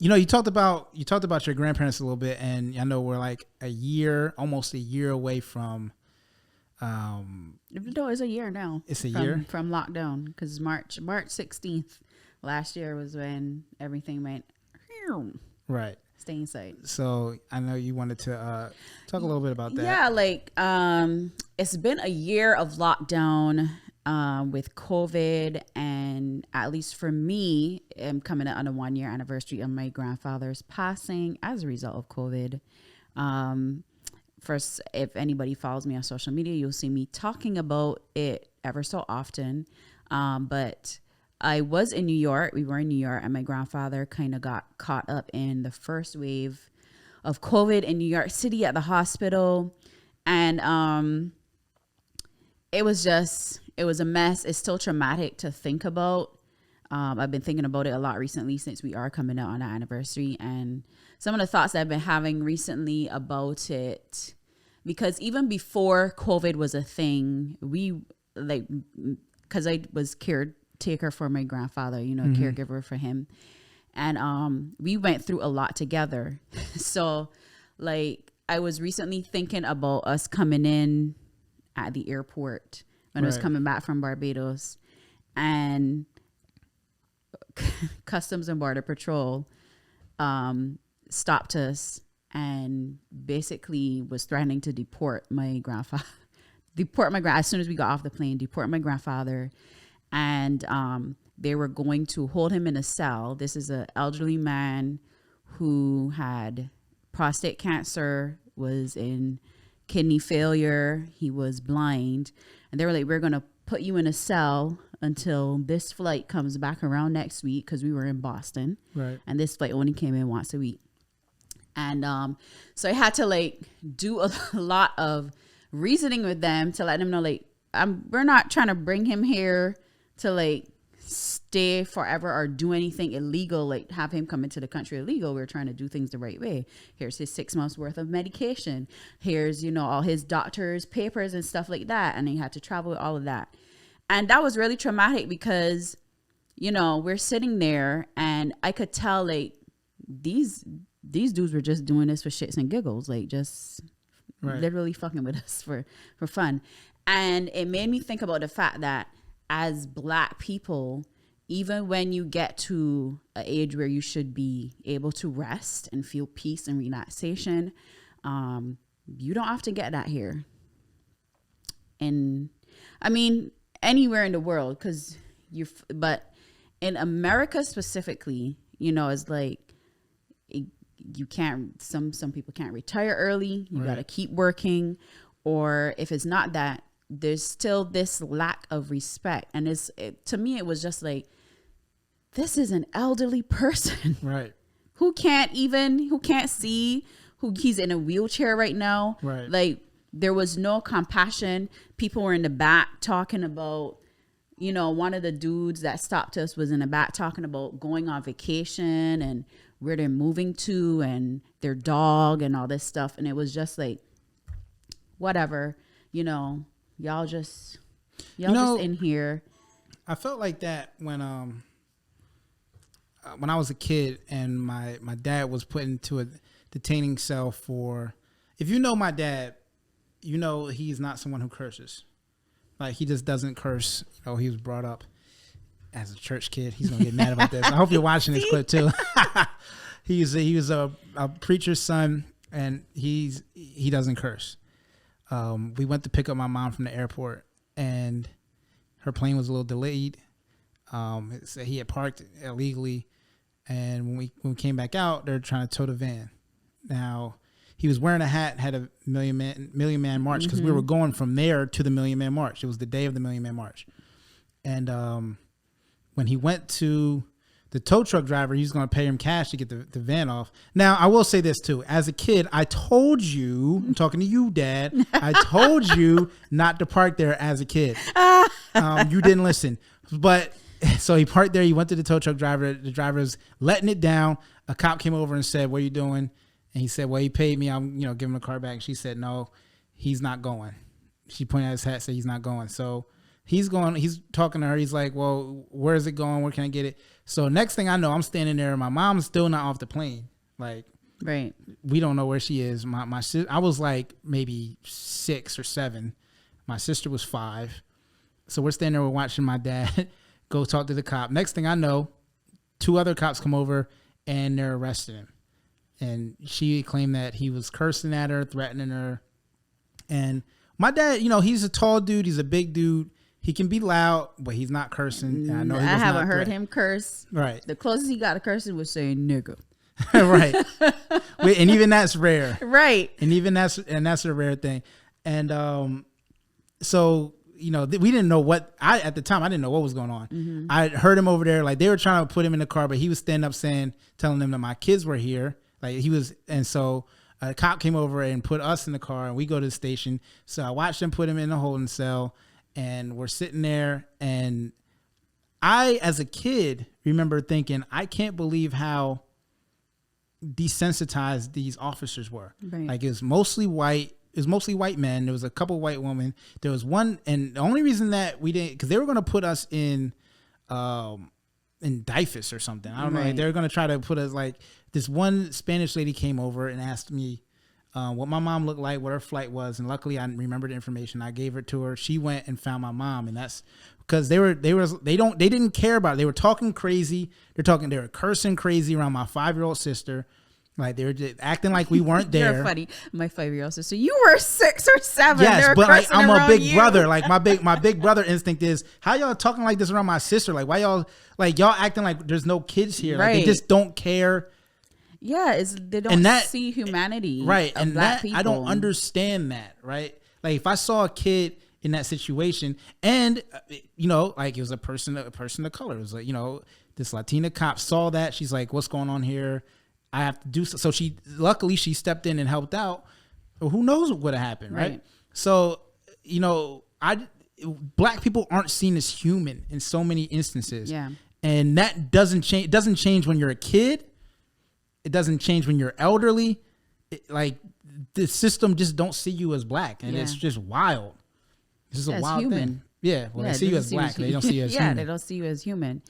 You talked about your grandparents a little bit, and I know we're like almost a year away from. No, it's a year now. It's a year from lockdown, because March 16th last year was when everything went right. Stay inside. So I know you wanted to talk a little bit about that. Yeah, like it's been a year of lockdown with COVID, and at least for me, I'm coming up on a 1 year anniversary of my grandfather's passing as a result of COVID. First, if anybody follows me on social media, you'll see me talking about it ever so often. But I was in New York. We were in New York, and my grandfather kind of got caught up in the first wave of COVID in New York City at the hospital. And it was a mess. It's still traumatic to think about. I've been thinking about it a lot recently since we are coming out on our anniversary, and some of the thoughts that I've been having recently about it, because even before COVID was a thing, because I was caretaker for my grandfather, caregiver for him. And we went through a lot together. So like I was recently thinking about us coming in at the airport when I was coming back from Barbados, and Customs and Border Patrol stopped us and basically was threatening to deport my grandfather. As soon as we got off the plane, deport my grandfather. And they were going to hold him in a cell. This is an elderly man who had prostate cancer, was in kidney failure. He was blind. And they were like, we're going to put you in a cell until this flight comes back around next week, because we were in Boston. Right. And this flight only came in once a week. And so I had to like do a lot of reasoning with them to let them know, like, we're not trying to bring him here to like stay forever or do anything illegal, like have him come into the country illegal. We're trying to do things the right way. Here's his 6 months worth of medication. Here's, all his doctor's papers and stuff like that. And he had to travel with all of that. And that was really traumatic because, we're sitting there and I could tell like these dudes were just doing this for shits and giggles, like just literally fucking with us for fun. And it made me think about the fact that as Black people, even when you get to an age where you should be able to rest and feel peace and relaxation, you don't often get that here. And I mean, anywhere in the world, but in America specifically, it's like, you can't, some people can't retire early. You got to keep working. Or if it's not that, there's still this lack of respect. And to me, it was just like, this is an elderly person. Right. who can't see, who he's in a wheelchair right now. Right. Like, there was no compassion. People were in the back talking about, one of the dudes that stopped us was in the back talking about going on vacation and where they're moving to and their dog and all this stuff. And it was just like, whatever, y'all just in here. I felt like that when I was a kid and my dad was put into a detaining cell for, if you know my dad, he's not someone who curses. Like, he just doesn't curse. He was brought up as a church kid. He's gonna get mad about this. I hope you're watching this clip too. He was a preacher's son, and he doesn't curse. We went to pick up my mom from the airport, and her plane was a little delayed. He had parked illegally, and when we came back out, they're trying to tow the van. Now, he was wearing a hat, had a Million Man March, because we were going from there to the Million Man March. It was the day of the Million Man March. And when he went to the tow truck driver, he's going to pay him cash to get the van off. Now, I will say this too. As a kid, I told you, I'm talking to you, Dad, I told you not to park there as a kid. You didn't listen. But so he parked there. He went to the tow truck driver. The driver's letting it down. A cop came over and said, "What are you doing?" And he said, "Well, he paid me. I'm, give him the car back." And she said, "No, he's not going." She pointed at his hat, said he's not going. So He's talking to her. He's like, well, where is it going? Where can I get it? So next thing I know, I'm standing there. My mom's still not off the plane. Like, right. We don't know where she is. I was like maybe 6 or 7. My sister was 5. So we're standing there, we're watching my dad go talk to the cop. Next thing I know, 2 other cops come over and they're arresting him. And she claimed that he was cursing at her, threatening her. And my dad, he's a tall dude. He's a big dude. He can be loud, but he's not cursing. And I know I haven't heard him curse. Right. The closest he got to cursing was saying nigga. Right. And even that's rare. Right. And even that's a rare thing. And so, we didn't know at the time, I didn't know what was going on. Mm-hmm. I heard him over there, like they were trying to put him in the car, but he was standing up telling them that my kids were here. Like and so a cop came over and put us in the car and we go to the station. So I watched them put him in a holding cell and we're sitting there. And I, as a kid, remember thinking, I can't believe how desensitized these officers were. Right. Like it was mostly white men. There was a couple white women. There was one, and the only reason that we didn't, because they were going to put us in DIFUS or something. I don't know. Like they were going to try to put us, like this one Spanish lady came over and asked me what my mom looked like, what her flight was, and luckily I remembered the information. I gave it to her. She went and found my mom, and that's because they didn't care about it. They were talking crazy. They were cursing crazy around my 5-year-old sister. Like they were just acting like we weren't there. You're funny. My 5-year-old sister, you were 6 or 7. Yes, but like, I'm a big brother. Like my big brother instinct is, how y'all talking like this around my sister? Like why y'all acting like there's no kids here? Right. Like they just don't care. Yeah, they don't see humanity. Right, of and black people. I don't understand that. Right, like if I saw a kid in that situation, and like it was a person of color. It was like this Latina cop saw that. She's like, "What's going on here? I have to do so." So luckily she stepped in and helped out. Who knows what would have happened, right? So, black people aren't seen as human in so many instances. Yeah. And that doesn't change. It doesn't change when you're a kid. It doesn't change when you're elderly. Like the system just don't see you as black, and it's just wild. This is a wild thing. Yeah, well, they see you as black. They don't see you as human. Yeah, they don't see you as human.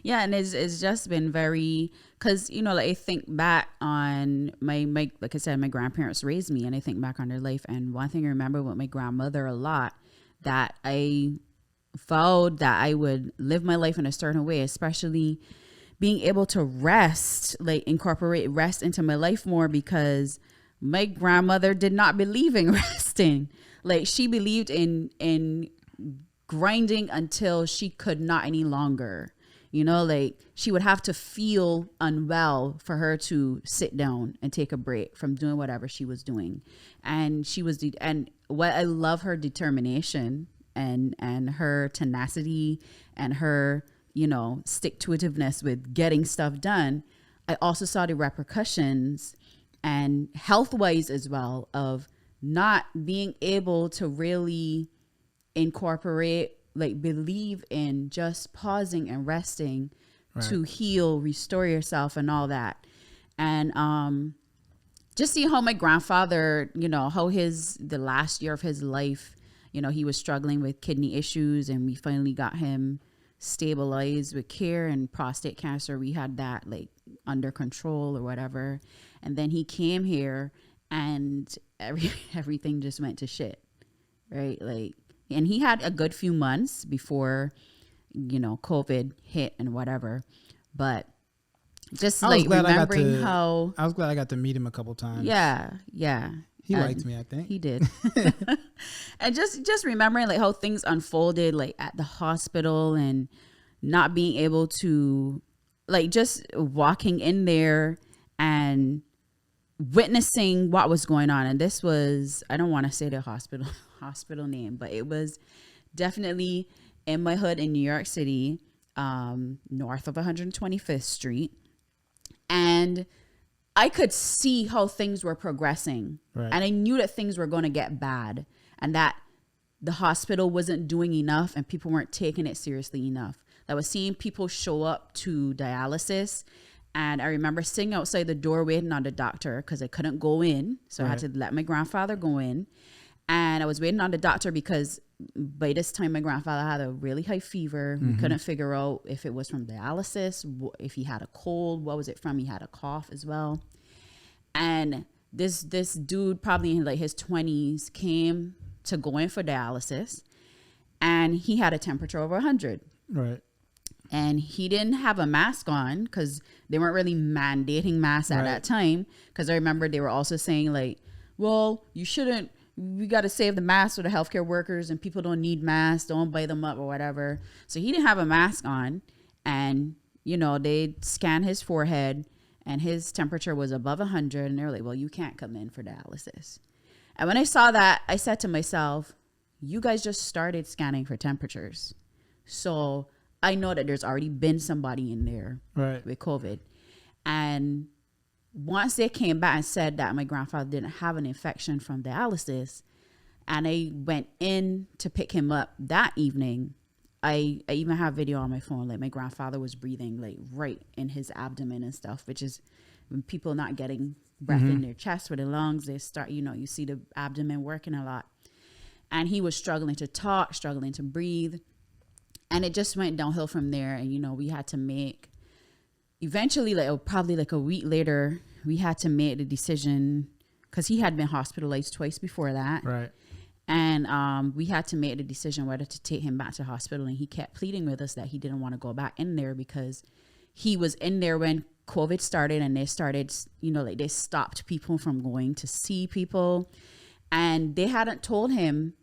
Yeah, and it's just been very, because like I think back on my like I said, my grandparents raised me, and I think back on their life, and one thing I remember with my grandmother a lot, that I vowed that I would live my life in a certain way, especially being able to rest, like incorporate rest into my life more, because my grandmother did not believe in resting. Like she believed in grinding until she could not any longer. Like she would have to feel unwell for her to sit down and take a break from doing whatever she was doing. And and what I love, her determination and her tenacity and her, stick-to-itiveness with getting stuff done. I also saw the repercussions, and health-wise as well, of not being able to really incorporate, like believe in just pausing and resting to heal, restore yourself and all that. And just see how my grandfather, how the last year of his life, he was struggling with kidney issues, and we finally got him stabilized with care, and prostate cancer, we had that like under control or whatever. And then he came here and everything just went to shit. Right? Like, and he had a good few months before, COVID hit and whatever. But just like remembering how I was glad I got to meet him a couple times. Yeah. He liked me, I think. He did. And just remembering like how things unfolded, like at the hospital, and not being able to, like, just walking in there and witnessing what was going on. And this was, I don't want to say the hospital name, but it was definitely in my hood in New York City, north of 125th Street. And I could see how things were progressing. Right. And I knew that things were going to get bad, and that the hospital wasn't doing enough and people weren't taking it seriously enough. I was seeing people show up to dialysis, and I remember sitting outside the door waiting on the doctor because I couldn't go in. So I had to let my grandfather go in. And I was waiting on the doctor because by this time, my grandfather had a really high fever. We couldn't figure out if it was from dialysis, if he had a cold, what was it from? He had a cough as well. And this dude, probably in like his 20s, came to go in for dialysis, and he had a temperature over 100. Right. And he didn't have a mask on because they weren't really mandating masks at that time. Because I remember they were also saying like, well, you shouldn't, we got to save the masks for the healthcare workers, and people don't need masks. Don't buy them up or whatever. So he didn't have a mask on, and, you know, they scanned his forehead and his temperature was above 100. And they were like, well, you can't come in for dialysis. And when I saw that, I said to myself, you guys just started scanning for temperatures. So I know that there's already been somebody in there with COVID. And once they came back and said that my grandfather didn't have an infection from dialysis, and I went in to pick him up that evening, I even have video on my phone. Like, my grandfather was breathing like right in his abdomen and stuff, which is when people not getting breath in their chest or their lungs, they start, you know, you see the abdomen working a lot. And he was struggling to talk, struggling to breathe. And it just went downhill from there. And, you know, we had to make, eventually, like probably like a week later, we had to make the decision, because he had been hospitalized twice before that. Right. And we had to make the decision whether to take him back to hospital. And he kept pleading with us that he didn't want to go back in there because he was in there when COVID started, and they started, you know, like they stopped people from going to see people. And they hadn't told him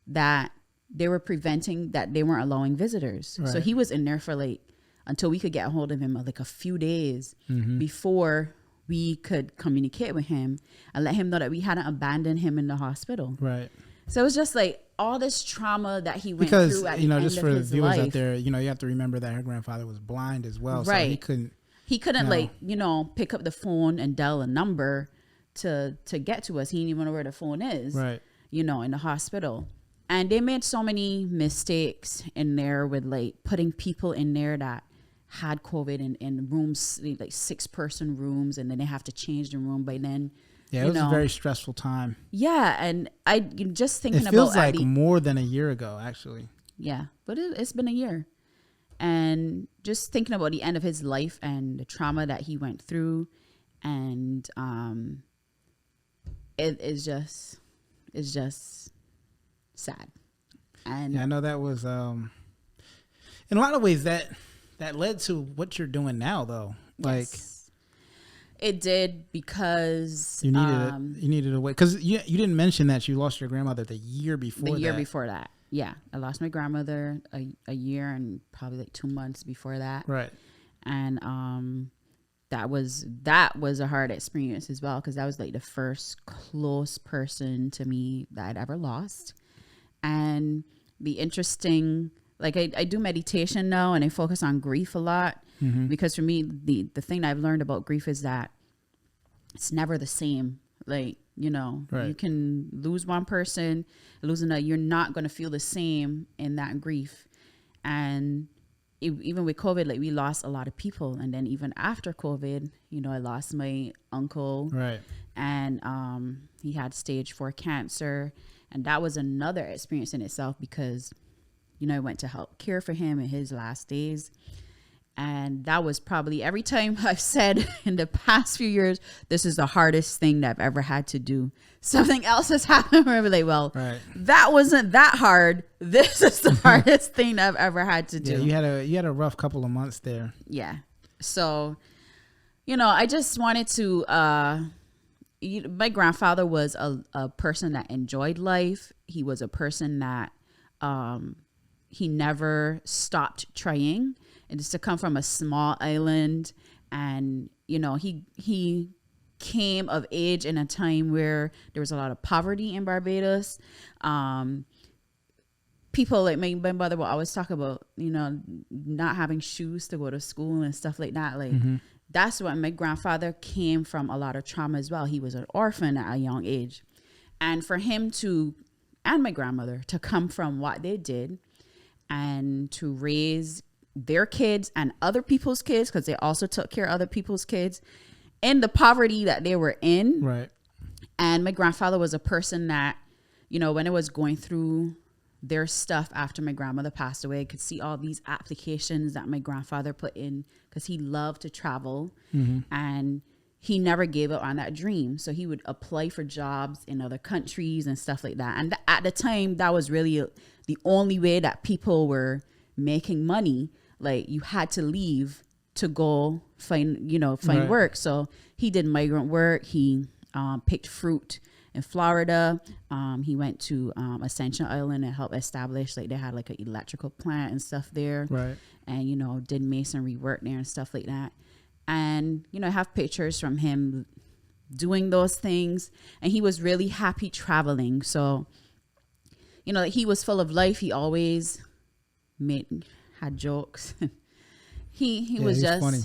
that they were preventing, that they weren't allowing visitors. Right. So he was in there for like, until we could get a hold of him, like a few days before we could communicate with him and let him know that we hadn't abandoned him in the hospital. Right. So it was just like all this trauma that he went because, through at you know, the just end for of the his viewers life. out there, you know, you have to remember that her grandfather was blind as well. Right. So he couldn't, like, you know, pick up the phone and dial a number to get to us. He didn't even know where the phone is. Right. You know, in the hospital. And they made so many mistakes in there with like putting people in there that had COVID in rooms, like 6-person rooms, and then they have to change the room by then. Yeah, it was a very stressful time. Yeah, and I just thinking about it. Feels like more than a year ago, actually. Yeah, but it's been a year. And just thinking about the end of his life and the trauma that he went through, and it's just sad. And yeah, I know that was in a lot of ways that led to what you're doing now, though. Like, yes, it did, because you needed a way, because you didn't mention that you lost your grandmother the year before. Before that, yeah, I lost my grandmother a year and probably like 2 months before that. Right. And that was a hard experience as well, because that was like the first close person to me that I'd ever lost. And the interesting, like I do meditation now, and I focus on grief a lot, because for me, the thing I've learned about grief is that it's never the same. Like, you know, you can lose one person, lose another, you're not going to feel the same in that grief. And even with COVID, like we lost a lot of people. And then even after COVID, you know, I lost my uncle. Right. And he had stage 4 cancer. And that was another experience in itself, because, you know, I went to help care for him in his last days. And that was probably, every time I've said in the past few years, this is the hardest thing that I've ever had to do. Something else has happened where I'm like, well, that wasn't that hard. This is the hardest thing I've ever had to do. Yeah, you had a rough couple of months there. Yeah. So, you know, I just wanted to, my grandfather was a person that enjoyed life. He was a person that he never stopped trying. And just to come from a small island, and, you know, he came of age in a time where there was a lot of poverty in Barbados. People like my mother will always talk about, you know, not having shoes to go to school and stuff like that. Like, that's what my grandfather came from, a lot of trauma as well. He was an orphan at a young age. And for him and my grandmother to come from what they did, and to raise their kids and other people's kids, because they also took care of other people's kids, in the poverty that they were in. Right. And my grandfather was a person that, you know, when it was going through their stuff after my grandmother passed away. I could see all these applications that my grandfather put in because he loved to travel, and he never gave up on that dream. So he would apply for jobs in other countries and stuff like that. And at the time, that was really the only way that people were making money. Like, you had to leave to go find Right. work. So he did migrant work. He picked fruit in Florida. He went to Ascension Island and helped establish, like, they had like an electrical plant and stuff there. Right. And, did masonry work there and stuff like that. And, I have pictures from him doing those things. And he was really happy traveling. So, he was full of life. He always had jokes. he was just funny.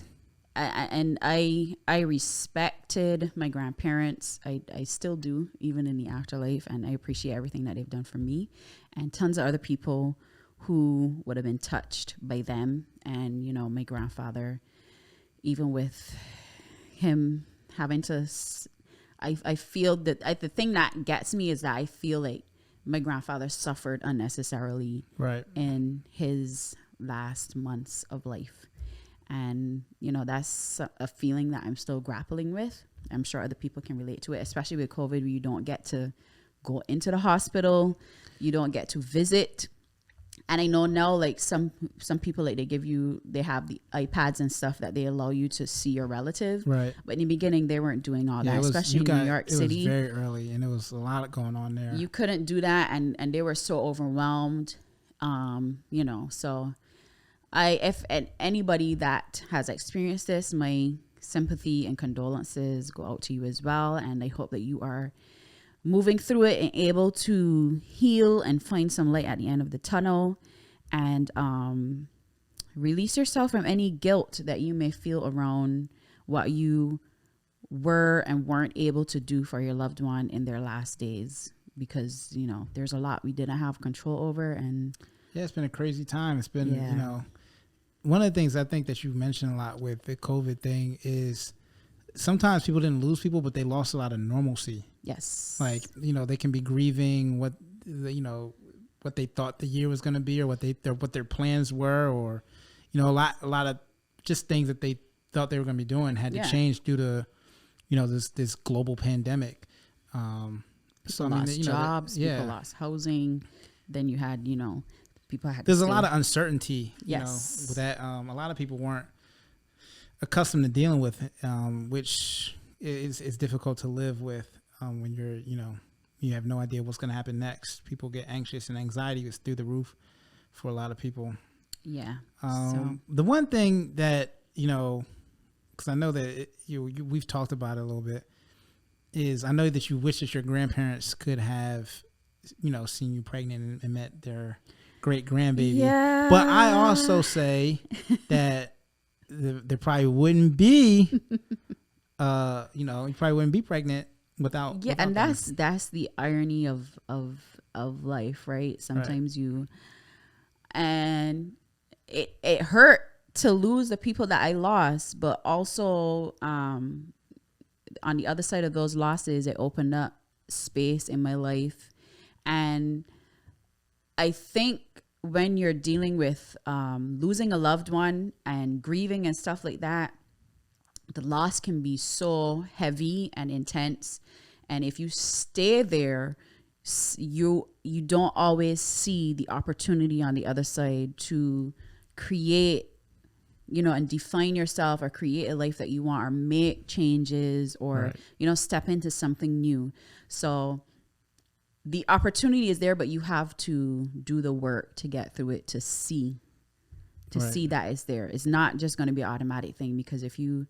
I respected my grandparents. I still do, even in the afterlife. And I appreciate everything that they've done for me. And tons of other people who would have been touched by them. And, my grandfather, even with him having to, I feel that the thing that gets me is that I feel like my grandfather suffered unnecessarily Right. in his last months of life. And, that's a feeling that I'm still grappling with. I'm sure other people can relate to it, especially with COVID, where you don't get to go into the hospital. You don't get to visit. And I know now, like, some people, like, they have the iPads and stuff that they allow you to see your relative. Right. But in the beginning, they weren't doing all that, especially in New York City. It was very early, and there was a lot going on there. You couldn't do that, and they were so overwhelmed. So if anybody that has experienced this, my sympathy and condolences go out to you as well. And I hope that you are moving through it and able to heal and find some light at the end of the tunnel, and release yourself from any guilt that you may feel around what you were and weren't able to do for your loved one in their last days, because there's a lot we didn't have control over. And yeah, it's been a crazy time. It's been one of the things I think that you mentioned a lot with the COVID thing is sometimes people didn't lose people, but they lost a lot of normalcy. Yes. Like, they can be grieving what they thought the year was going to be, or what their plans were, or, a lot of just things that they thought they were going to be doing had to change due to, this global pandemic. People lost jobs, people lost housing. Then you had, people had. There's a lot of uncertainty, yes. with that. A lot of people weren't accustomed to dealing with, which is difficult to live with. When you're, you have no idea what's going to happen next. People get anxious, and anxiety is through the roof for a lot of people. Yeah. The one thing that, because I know that we've talked about it a little bit, is I know that you wish that your grandparents could have, seen you pregnant and met their great grandbaby. Yeah. But I also say that there probably wouldn't be, you probably wouldn't be pregnant without and them. that's the irony of life, right? Sometimes and it hurt to lose the people that I lost, but also on the other side of those losses, it opened up space in my life. And I think when you're dealing with losing a loved one and grieving and stuff like that, the loss can be so heavy and intense. And if you stay there, you don't always see the opportunity on the other side to create, and define yourself, or create a life that you want, or make changes, or, step into something new. So the opportunity is there, but you have to do the work to get through it, to see that it's there. It's not just going to be an automatic thing, because if you,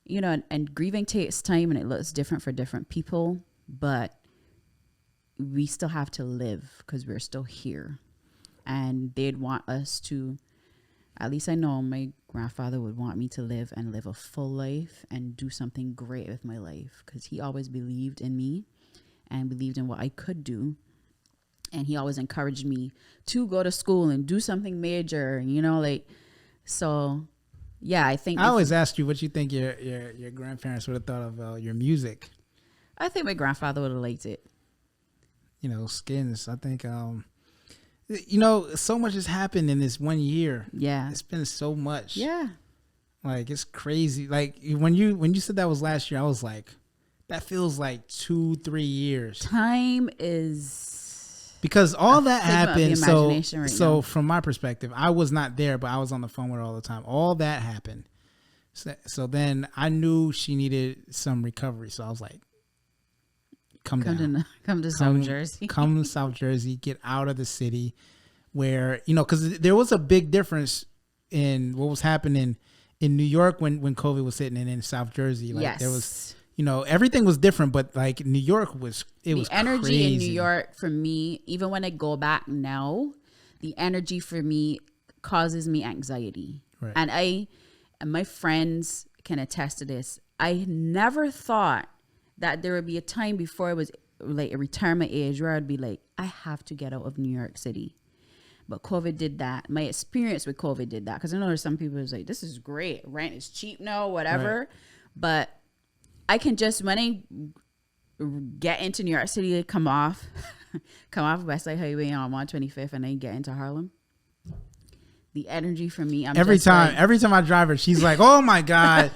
and grieving takes time, and it looks different for different people, but we still have to live because we're still here. And they'd want us to, at least I know my grandfather would want me to live a full life and do something great with my life, because he always believed in me and believed in what I could do. And he always encouraged me to go to school and do something major, so yeah, I think I always ask you what you think your grandparents would have thought of your music. I think my grandfather would have liked it. Skyns. I think You know, so much has happened in this 1 year. Yeah. It's been so much. Yeah. Like, it's crazy. Like, when you said that was last year, I was like, that feels like 2-3 years. Time is because all that happened. So from my perspective, I was not there, but I was on the phone with her all the time. All that happened. So then I knew she needed some recovery. So I was like, come to South Jersey. Come to South Jersey. Get out of the city, where, you know, because there was a big difference in what was happening in New York when COVID was hitting, and in South Jersey. Like, yes. There was, you know, everything was different, but like New York was the energy crazy. in New York for me. Even when I go back now, the energy for me causes me anxiety, right. and my friends can attest to this. I never thought that there would be a time before it was like a retirement age where I'd be like, I have to get out of New York City. But COVID did that. My experience with COVID did that. Because I know there's some people who's like, this is great. Rent is cheap now, whatever. Right. But I can just, when I get into New York City, come off Westside Highway on 125th and then get into Harlem. The energy for me, every time I drive her, she's like, oh my God.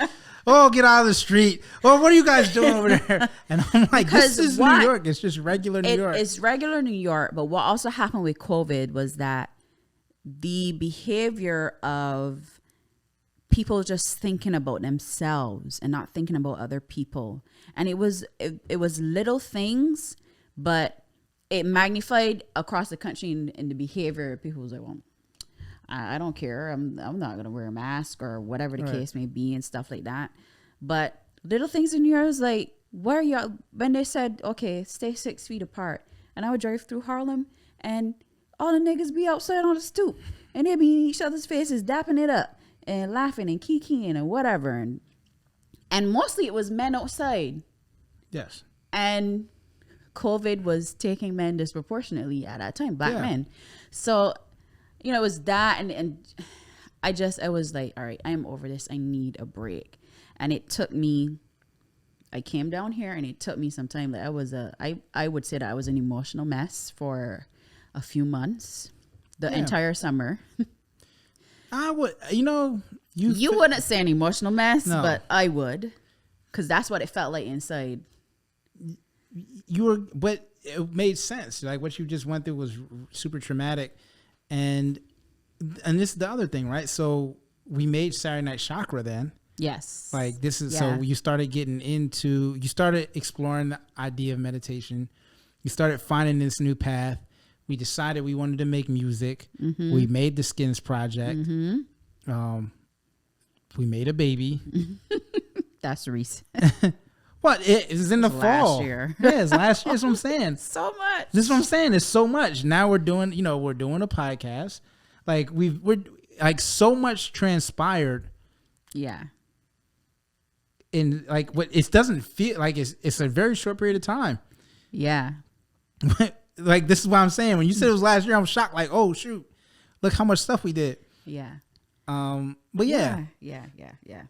Oh, get out of the street. Oh, what are you guys doing over there? And I'm like, this is New York. It's just regular New York. It's regular New York. But what also happened with COVID was that the behavior of people just thinking about themselves and not thinking about other people. And it was little things, but it magnified across the country in the behavior. People was like, well, I don't care. I'm not going to wear a mask or whatever the case may be and stuff like that. But little things in New York was like, where y'all, when they said, okay, stay 6 feet apart. And I would drive through Harlem and all the niggas be outside on the stoop and they be in each other's faces, dapping it up and laughing and kikiing and whatever. And mostly it was men outside. Yes. And COVID was taking men disproportionately at that time, black men. So, you know, it was that, and I was like, all right, I'm over this. I need a break. And it took me, I came down here and it took me some time. Like I would say that I was an emotional mess for a few months, the entire summer. I would, you know, you wouldn't say an emotional mess, but I would, because that's what it felt like inside. But it made sense. Like what you just went through was super traumatic. And this is the other thing, right? So we made Saturday Night Chakra then. Yes. Like this is, so you started you started exploring the idea of meditation. You started finding this new path. We decided we wanted to make music. Mm-hmm. We made the Skyns project. Mm-hmm. We made a baby. That's recent. What? It was in the fall. Last year. Yeah, it's last year. That's what I'm saying. So much. This is what I'm saying. It's so much. Now we're doing a podcast. Like we're like so much transpired. Yeah. In like what it doesn't feel like it's a very short period of time. Yeah. Like this is what I'm saying. When you said it was last year, I'm shocked. Like, oh shoot, look how much stuff we did. Yeah. But yeah. You're